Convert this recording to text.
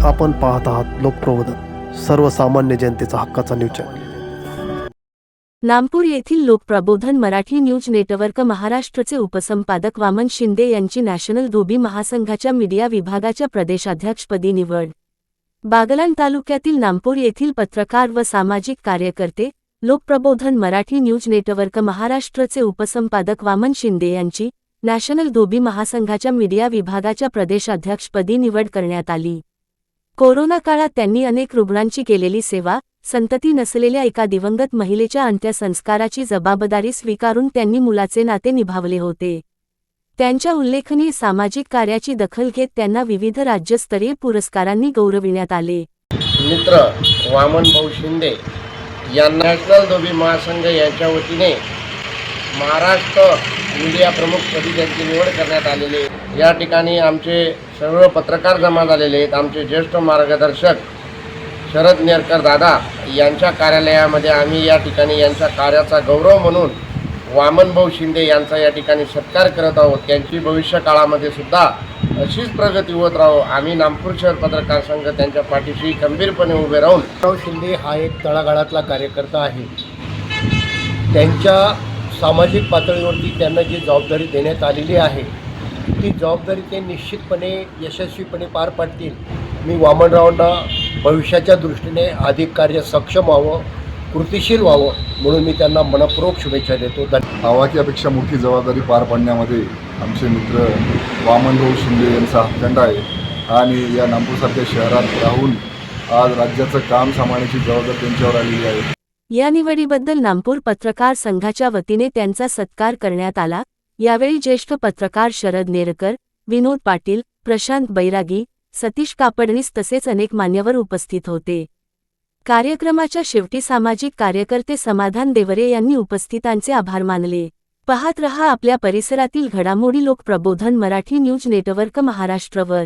आपण पाहत आहात लोकप्रबोधन, सर्वसामान्य जनतेचा हक्काचा न्यूज चॅनल। नामपूर येथील लोकप्रबोधन मराठी न्यूज नेटवर्क महाराष्ट्रचे उपसंपादक वामन शिंदे यांची नॅशनल धोबी महासंघाच्या मीडिया विभागाच्या प्रदेशाध्यक्षपदी निवड। बागलाण तालुक्यातील नामपूर येथील पत्रकार व सामाजिक कार्यकर्ते, लोकप्रबोधन मराठी न्यूज नेटवर्क महाराष्ट्रचे उपसंपादक वामन शिंदे यांची नॅशनल धोबी महासंघाच्या मीडिया विभागाच्या प्रदेशाध्यक्षपदी निवड करण्यात आली। कोरोना काळात त्यांनी अनेक रुग्णांची केलेली सेवा, संतती नसलेल्या एका दिवंगत महिलेच्या अंत्यसंस्काराची जबाबदारी स्वीकारून त्यांनी मुलाचे नाते निभावले होते। त्यांच्या उल्लेखनीय सामाजिक कार्याची दखल घेत त्यांना विविध राज्यस्तरीय पुरस्कारांनी गौरविण्यात आले। मित्र वामन भाऊ शिंदे यांना नॅशनल धोबी महासंघ यांच्या वतीने महाराष्ट्र मीडिया प्रमुखपदी त्यांची निवड करण्यात आलेली आहे। या ठिकाणी आमचे सर्व पत्रकार जमा झालेले आहेत। आमचे ज्येष्ठ मार्गदर्शक शरद नेरकर दादा यांच्या कार्यालयामध्ये आम्ही या ठिकाणी यांच्या कार्याचा गौरव म्हणून वामन भाऊ शिंदे यांचा या ठिकाणी सत्कार करत आहोत। त्यांची भविष्य काळामध्ये सुद्धा अशीच प्रगती होत राहो, आम्ही नामपूर शहर पत्रकार संघ त्यांच्या पाठीशी खंबीरपणे उभे राहून। भाऊ शिंदे हा एक तळागाळातला कार्यकर्ता आहे। त्यांच्या सामाजिक पातळीवरती त्यांना जी जबाबदारी देण्यात आलेली आहे ती जबाबदारी ते निश्चितपणे यशस्वीपणे पार पाडतील। मी वामनरावांना भविष्याच्या दृष्टीने अधिक कार्य सक्षम व्हावं, कृतिशील व्हावं म्हणून मी त्यांना मनपूर्वक शुभेच्छा देतो। आवाक्यापेक्षा मोठी जबाबदारी पार पाडण्यामध्ये आमचे मित्र वामनभाऊ शिंदे यांचा हातखंडा आहे आणि या नामपूरसारख्या शहरात राहून आज राज्याचं काम सांभाळण्याची जबाबदारी त्यांच्यावर आलेली आहे। या निवडीबद्दल नामपूर पत्रकार संघाच्या वतीने त्यांचा सत्कार करण्यात आला। यावेळी ज्येष्ठ पत्रकार शरद नेरकर, विनोद पाटील, प्रशांत बैरागी, सतीश कापडणीस तसेच अनेक मान्यवर उपस्थित होते। कार्यक्रमाच्या शेवटी सामाजिक कार्यकर्ते समाधान देवरे यांनी उपस्थितांचे आभार मानले। पाहत रहा आपल्या परिसरातील घडामोडी लोकप्रबोधन मराठी न्यूज नेटवर्क महाराष्ट्रवर।